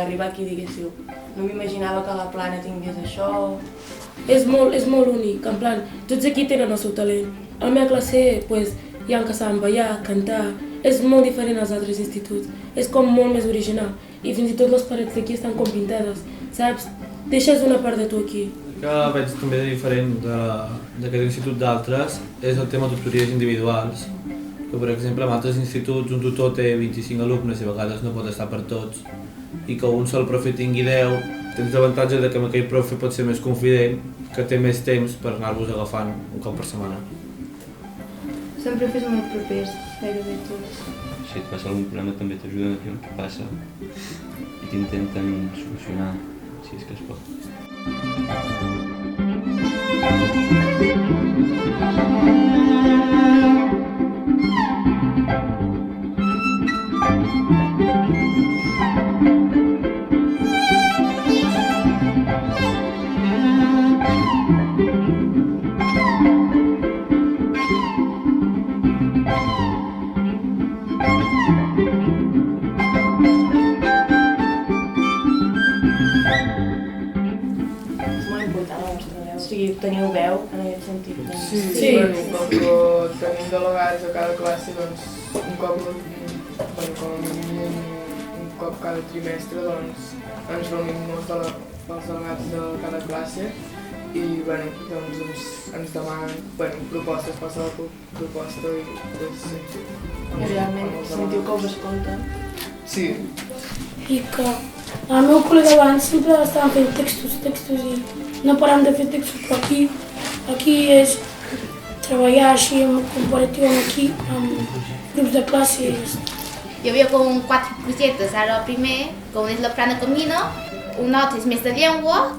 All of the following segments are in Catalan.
d'arribar aquí diguéssiu, no m'imaginava que la Plana tingués això. És molt únic, en plan, tots aquí tenen el seu talent. A la meva classe pues, hi ha que saben ballar, cantar, és molt diferent als altres instituts, és com molt més original i fins i tot les parets d'aquí estan com pintades, saps? Deixes una part de tu aquí. El que veig també de diferent d'aquest institut d'altres és el tema de tutories individuals. Que, per exemple, en altres instituts un tutor té 25 alumnes i a vegades no pot estar per tots i que un sol profe tingui 10, tens l'avantatge que amb aquell profe pot ser més confident, que té més temps per anar-vos agafant un cop per setmana. Són profes molt propers, gairebé tots. Si et passa algun problema també t'ajuden a dir el que passa i t'intenten solucionar, si és que es pot. O sigui, teniu veu en aquest sentit? Sí. Bueno, com que tenim delegats a cada classe, doncs un cop, com a mínim un cop cada trimestre, doncs ens reunim els delegats de cada classe i doncs ens demanen propostes, passa la proposta i doncs sí. I realment sentiu que us escolten? Sí. I que el meu col·lega abans sempre estàvem fent textos i no paràvem de fer textos, però aquí és treballar així comparativament aquí amb grups de classe. Jo havia com 4 projectes, ara el primer, com és la Plana Camino, un altre és més de llengua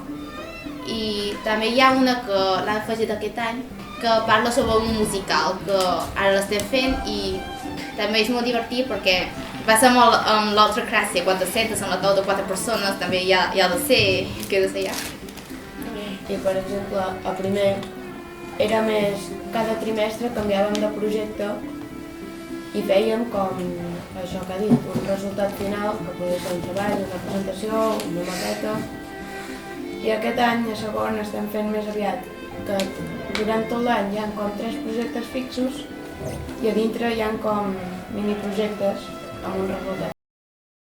i també hi ha una que l'han afegit aquest any que parla sobre un musical que ara l'estem fent i també és molt divertit perquè passa molt amb l'altra classe, quan te sentes amb la taula de 4 persones també hi ha de ser, quedes allà. I per exemple, el primer era més, cada trimestre canviàvem de projecte i fèiem com això que ha dit, un resultat final, que podia ser un treball, una presentació, una maqueta. I aquest any, a segon, estem fent més aviat, que durant tot l'any hi ha com 3 projectes fixos i a dintre hi ha com miniprojectes amb un resultat